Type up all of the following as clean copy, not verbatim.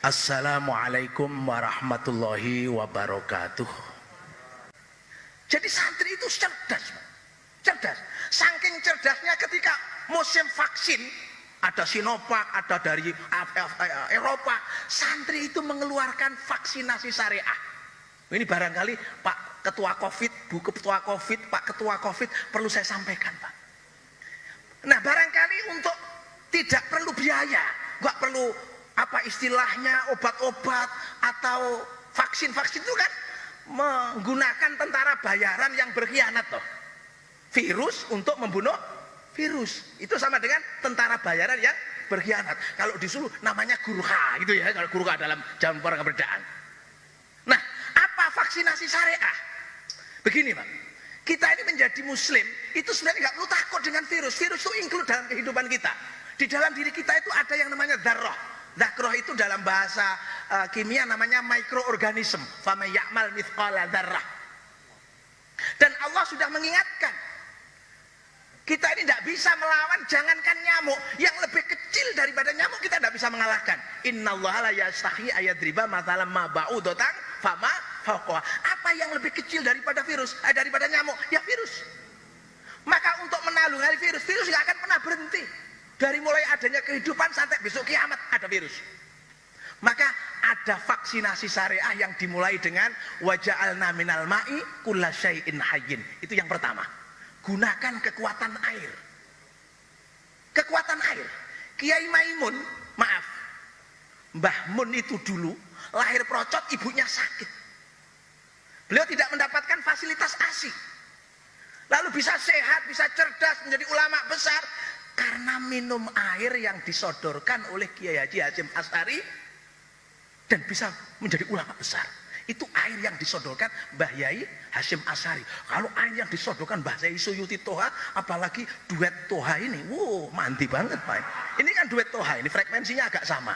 Assalamualaikum warahmatullahi wabarakatuh. Jadi santri itu cerdas, cerdas. Saking cerdasnya ketika musim vaksin, ada Sinovac, ada dari Eropa, santri itu mengeluarkan vaksinasi syariah. Ini barangkali Pak Ketua Covid, Bu Ketua Covid, Pak Ketua Covid perlu saya sampaikan, Pak. Nah, barangkali untuk tidak perlu biaya, nggak perlu apa istilahnya obat-obat atau vaksin-vaksin itu kan menggunakan tentara bayaran yang berkhianat toh. Virus untuk membunuh virus. Itu sama dengan tentara bayaran yang berkhianat. Kalau disuruh namanya gurkha gitu ya, kalau gurkha dalam zaman perang kemerdekaan. Nah, apa vaksinasi syariah? Begini, Pak. Kita ini menjadi muslim, itu sebenarnya nggak perlu takut dengan virus. Virus itu include dalam kehidupan kita. Di dalam diri kita itu ada yang namanya dzarrah. Dzarrah itu dalam bahasa kimia namanya mikroorganisme. Faman ya'mal mithqala dzarrah. Dan Allah sudah mengingatkan, kita ini tidak bisa melawan, jangankan nyamuk, yang lebih kecil daripada nyamuk kita tidak bisa mengalahkan. Innallaha la yastahi ayadriba mathalan ma ba'udatan fama fawqaha. Apa yang lebih kecil daripada virus, daripada nyamuk? Ya virus. Maka untuk menanggulangi virus, virus nggak akan pernah berhenti. Dari mulai adanya kehidupan sampai besok kiamat ada virus. Maka ada vaksinasi syariah yang dimulai dengan waja'alna minal ma'i kulla syai'in hayyin. Itu yang pertama. Gunakan kekuatan air. Kekuatan air. Kiai Maimun, maaf, Mbah Mun itu dulu lahir procot, ibunya sakit. Beliau tidak mendapatkan fasilitas ASI. Lalu bisa sehat, bisa cerdas, menjadi ulama besar karena minum air yang disodorkan oleh Kiai Haji Hasyim Asy'ari dan bisa menjadi ulama besar. Itu air yang disodorkan Mbah Yai Hasyim Asy'ari. Kalau air yang disodorkan Mbah Yai Suyuti Toha, apalagi duet Toha ini, wow, mandi banget, Pak. Ini kan duet Toha, ini frekuensinya agak sama.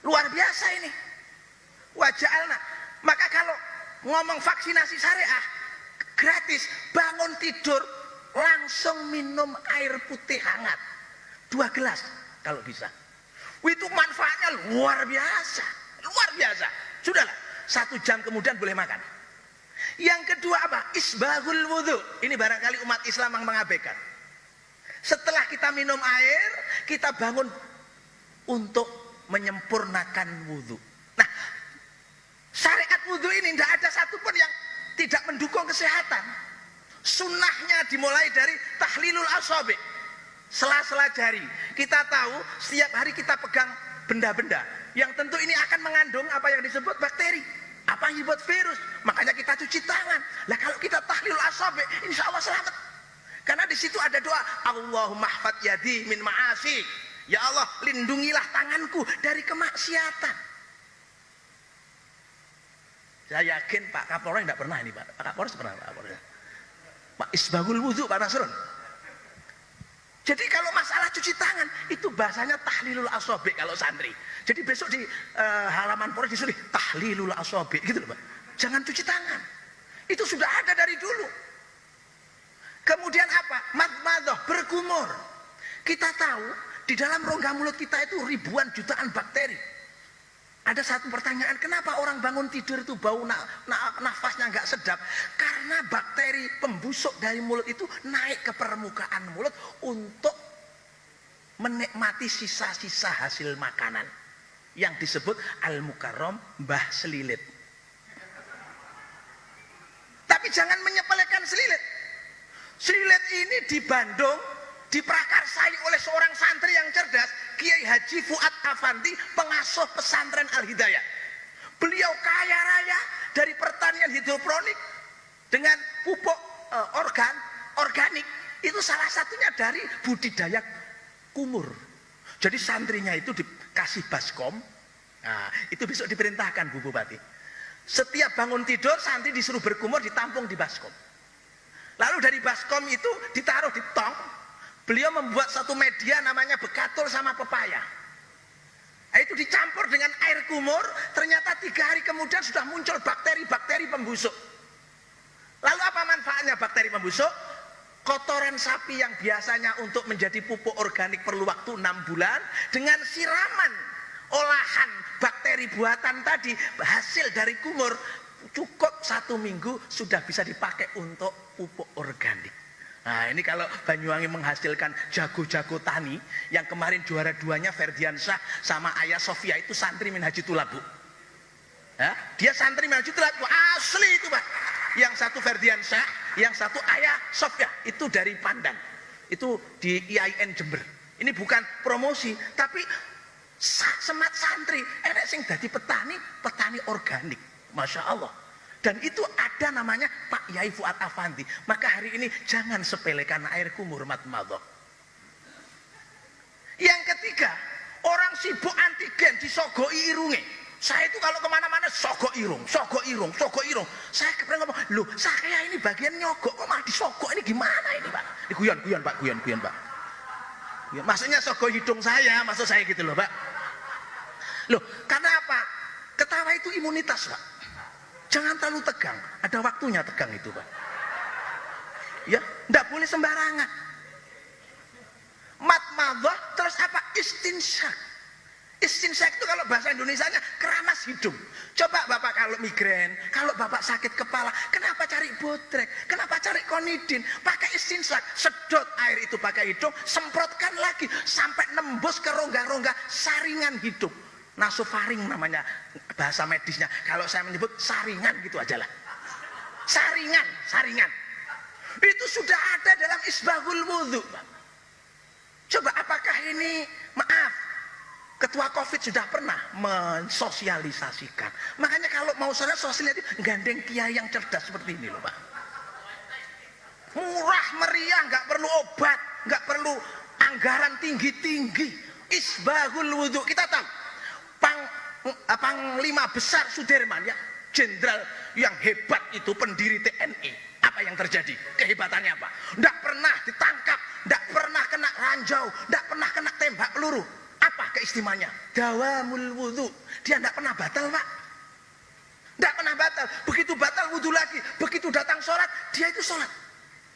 Luar biasa ini. Waja'alna. Maka kalau ngomong vaksinasi syariah gratis, bangun tidur langsung minum air putih hangat 2 gelas kalau bisa. Itu manfaatnya luar biasa, luar biasa. Sudahlah, 1 jam kemudian boleh makan. Yang kedua apa? Isbahul wudhu. Ini barangkali umat Islam yang mengabaikan. Setelah kita minum air, kita bangun untuk menyempurnakan wudhu. Nah, syariat wudhu ini tidak ada satupun yang tidak mendukung kesehatan. Sunnahnya dimulai dari tahlilul asabi, sela-sela jari. Kita tahu setiap hari kita pegang benda-benda yang tentu ini akan mengandung apa yang disebut bakteri, apa yang disebut virus. Makanya kita cuci tangan. Lah kalau kita tahlilul asabi, insya Allah selamat. Karena di situ ada doa, Allahumma hfadz yadi min ma'asi. Ya Allah, lindungilah tanganku dari kemaksiatan. Saya yakin Pak Kapolres tidak pernah ini, Pak. Pak Kapolres pernah, Pak Kapolres. Pak Isbahul wudhu, Pak Nasrun. Jadi kalau masalah cuci tangan itu bahasanya tahlilul asabi kalau santri. Jadi besok di halaman Polres disuruh tahlilul asabi gitu loh, Pak. Jangan cuci tangan. Itu sudah ada dari dulu. Kemudian apa? Madmadah, berkumur. Kita tahu di dalam rongga mulut kita itu ribuan jutaan bakteri. Ada satu pertanyaan, kenapa orang bangun tidur itu bau nafasnya nggak sedap? Karena bakteri pembusuk dari mulut itu naik ke permukaan mulut untuk menikmati sisa-sisa hasil makanan yang disebut al-mukarram, mbah selilit. Tapi jangan menyepelekan selilit. Selilit ini di Bandung diprakarsai oleh seorang santri yang cerdas, Kiai Haji Fuad Afandi, pengasuh pesantren Al-Hidayah. Beliau kaya raya dari pertanian hidroponik dengan pupuk organik. Itu salah satunya dari budidaya kumur. Jadi santrinya itu dikasih baskom. Nah, itu besok diperintahkan Bu Bupati. Setiap bangun tidur santri disuruh berkumur, ditampung di baskom. Lalu dari baskom itu ditaruh di tong. Beliau membuat satu media namanya bekatul sama pepaya. Itu dicampur dengan air kumur, ternyata 3 hari kemudian sudah muncul bakteri-bakteri pembusuk. Lalu apa manfaatnya bakteri pembusuk? Kotoran sapi yang biasanya untuk menjadi pupuk organik perlu waktu 6 bulan, dengan siraman olahan bakteri buatan tadi, hasil dari kumur, cukup 1 minggu sudah bisa dipakai untuk pupuk organik. Nah ini kalau Banyuwangi menghasilkan jago-jago tani, yang kemarin juara 2-nya Ferdiansyah sama Ayah Sofia itu santri Minhajul Tulabu. Ya, dia santri Minhajul Tulabu asli itu Pak. Yang satu Ferdiansyah, yang satu Ayah Sofia itu dari Pandan. Itu di IAIN Jember. Ini bukan promosi, tapi semat santri, enek sing dadi petani organik, masya Allah. Dan itu ada namanya Pak Yai Fuad Afandi. Maka hari ini jangan sepelekan air kumur matmadhah. Yang ketiga, orang sibuk antigen disogoi irunge. Saya itu kalau kemana-mana sogok irung. Saya pernah ngomong, loh saya ini bagian nyogok kok malah disogok, ini gimana ini Pak? Ini guyon Pak. Ya, maksudnya sogok hidung saya, maksud saya gitu loh Pak. Loh, karena apa? Ketawa itu imunitas Pak. Jangan terlalu tegang, ada waktunya tegang itu Pak. Ya, enggak boleh sembarangan. Matmadhah terus apa? Istinsyak. Istinsyak itu kalau bahasa Indonesianya keramas hidung. Coba Bapak kalau migrain, kalau Bapak sakit kepala, kenapa cari botrek? Kenapa cari konidin? Pakai istinsyak, sedot air itu pakai hidung, semprotkan lagi sampai nembus ke rongga-rongga saringan hidung. Nasofaring namanya bahasa medisnya. Kalau saya menyebut saringan gitu aja lah. Saringan. Itu sudah ada dalam Isbahul Wudhu. Coba apakah ini, maaf, Ketua Covid sudah pernah mensosialisasikan. Makanya kalau mau saya sosialisasi, gandeng kiai yang cerdas seperti ini loh Pak. Murah meriah, nggak perlu obat, nggak perlu anggaran tinggi-tinggi. Isbahul Wudhu, kita tahu. Panglima besar Sudirman ya, jenderal yang hebat itu, pendiri TNI. Apa yang terjadi? Kehebatannya apa? Nggak pernah ditangkap, nggak pernah kena ranjau, nggak pernah kena tembak peluru. Apa keistimewaannya? Dawamul wudhu. Dia nggak pernah batal Pak. Nggak pernah batal. Begitu batal wudhu lagi, begitu datang sholat, dia itu sholat.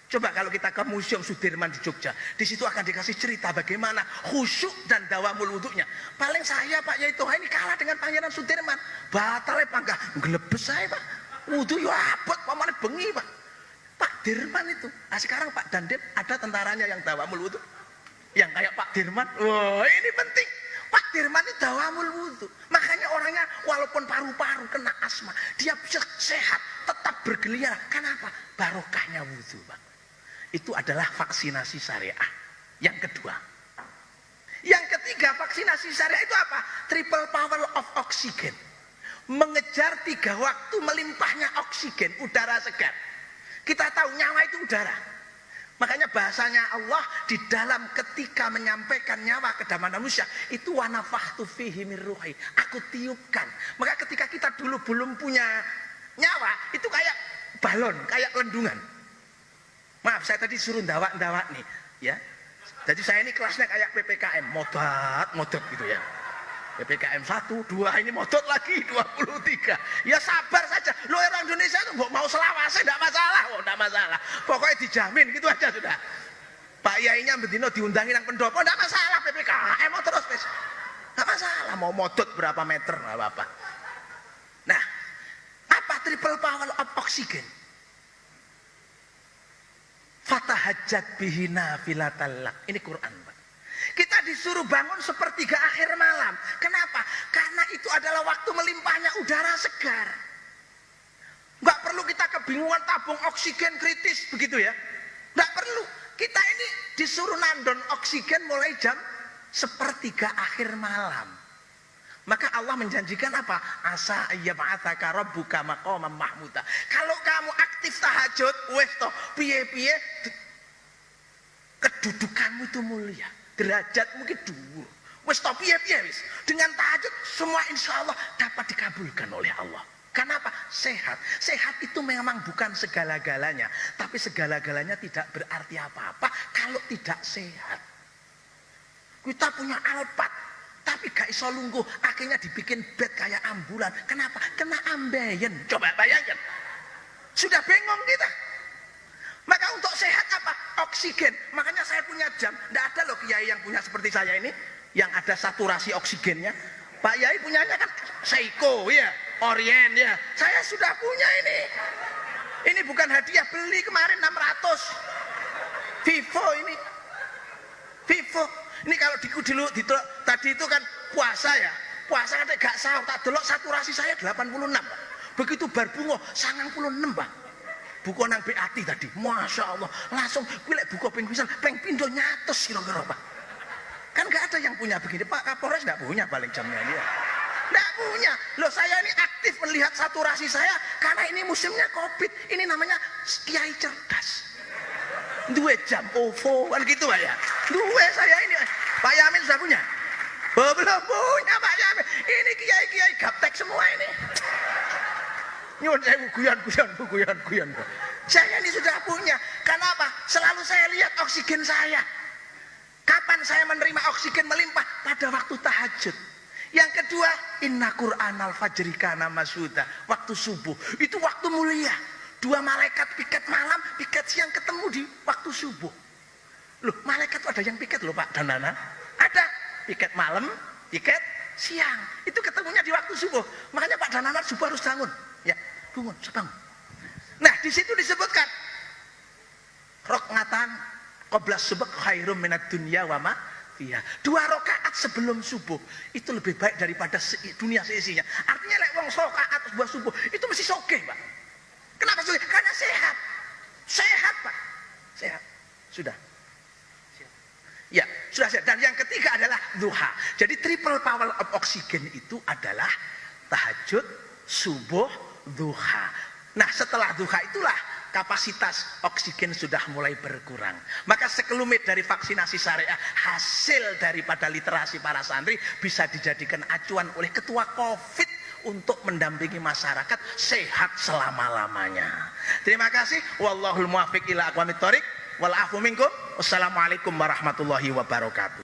Coba kalau kita ke Museum Sudirman di Jogja, di situ akan dikasih cerita bagaimana khusyuk dan dawamul wudhunya. Paling saya Pak Yai Toha ini kalah dengan Pangeran Sudirman. Batalnya panggah, ngelebes saya Pak. Wudhu ya abot, pamane bengi Pak. Pak Dirman itu. Nah, sekarang Pak Dandim ada tentaranya yang dawamul wudhu. Yang kayak Pak Dirman, wah ini penting. Pak Dirman itu dawamul wudhu. Makanya orangnya walaupun paru-paru kena asma, dia bisa sehat, tetap bergeliat. Kenapa? Barokahnya wudhu Pak. Itu adalah vaksinasi syariah. Yang kedua. Yang ketiga, vaksinasi syariah itu apa? Triple power of oxygen. Mengejar 3 waktu melimpahnya oksigen, udara segar. Kita tahu nyawa itu udara. Makanya bahasanya Allah di dalam ketika menyampaikan nyawa ke dalam manusia itu wa nafakhtu fihi min ruhi. Aku tiupkan. Maka ketika kita dulu belum punya nyawa, itu kayak balon, kayak lendungan. Maaf, saya tadi suruh ndawak nih, ya. Jadi saya ini kelasnya kayak PPKM, modot gitu ya. PPKM 1, 2, ini modot lagi 23. Ya sabar saja. Lo orang Indonesia itu mau selawase enggak masalah, enggak masalah. Pokoknya dijamin gitu aja sudah. Pak Yainya bendino diundangi nang pendopo enggak masalah, PPKM mau terus wis. Enggak masalah mau modot berapa meter enggak apa-apa. Nah, apa triple power of oxygen? Fatahajjat bihina filatallak. Ini Quran Pak. Kita disuruh bangun sepertiga akhir malam. Kenapa? Karena itu adalah waktu melimpahnya udara segar. Nggak perlu kita kebingungan tabung oksigen kritis begitu ya. Nggak perlu. Kita ini disuruh nandon oksigen mulai jam sepertiga akhir malam. Maka Allah menjanjikan apa? Asa ayyab'atsaka rabbuka maqaman mahmuda. Kalau kamu aktif tahajud, wes toh piye-piye kedudukanmu itu mulia, derajatmu itu dhuwur. Wes toh piye-piye wis. Dengan tahajud semua insya Allah dapat dikabulkan oleh Allah. Kenapa? Sehat. Sehat itu memang bukan segala-galanya, tapi segala-galanya tidak berarti apa-apa kalau tidak sehat. Kita punya Alphard, tapi gak iso lungguh, akhirnya dibikin bed kayak ambulan. Kenapa? Kena ambeien. Coba bayangkan. Sudah bingung kita. Maka untuk sehat apa? Oksigen. Makanya saya punya jam. Tidak ada loh kiai yang punya seperti saya ini, yang ada saturasi oksigennya. Pak Yai punyanya kan Seiko ya, Orient ya. Saya sudah punya ini. Ini bukan hadiah, beli kemarin 600. Vivo ini. Vivo. Ini kalau dulu tadi itu kan puasa ya. Puasa kan gak sahur, tak delok saturasi saya 86, Pak. Begitu bar bungo 96, Pak. Buku nang BAT tadi. Masya Allah, langsung pilih buku ping pisan, ping pindho nyatus kira-kira, Pak. Kan gak ada yang punya begini. Pak Kapolres gak punya paling jamnya dia. Gak punya. Loh, saya ini aktif melihat saturasi saya karena ini musimnya Covid. Ini namanya kiai cerdas. 2 jam OVO kan gitu, Pak ya. 2 saya ini. Pak Yamin sudah punya? Oh, belum punya, Pak Yamin. Ini kiai-kiai gaptek semua ini. Nyuwun sewu guyon. Saya ini sudah punya. Kenapa? Selalu saya lihat oksigen saya. Kapan saya menerima oksigen melimpah? Pada waktu tahajud. Yang kedua, inna Qur'anal fajri kana mashuda. Waktu subuh. Itu waktu mulia. 2 malaikat piket malam, piket siang ketemu di waktu subuh. Loh, malaikat itu ada yang piket loh, Pak dan Nana. Ada piket malam, piket siang. Itu ketemunya di waktu subuh. Makanya Pak dan Nana subuh harus bangun. Ya, bangun, bangun. Nah, di situ disebutkan rokngatan qobla subh khairum minad dunya wa ma fiha. 2 rakaat sebelum subuh itu lebih baik daripada dunia seisinya. Artinya lek wong rakaat sebelum subuh itu mesti sogeh, Pak. Kenapa sogeh? Karena sehat. Sehat, Pak. Sehat. Sudah. Ya, sudah sehat. Dan yang ketiga adalah duha. Jadi triple power of oksigen itu adalah tahajud, subuh, duha. Nah, setelah duha itulah kapasitas oksigen sudah mulai berkurang. Maka sekelumit dari vaksinasi syariah, hasil daripada literasi para santri bisa dijadikan acuan oleh ketua Covid untuk mendampingi masyarakat sehat selama-lamanya. Terima kasih. Wallahul muwaffiq ila aqwamit thoriq wal afu minkum. Wassalamualaikum warahmatullahi wabarakatuh.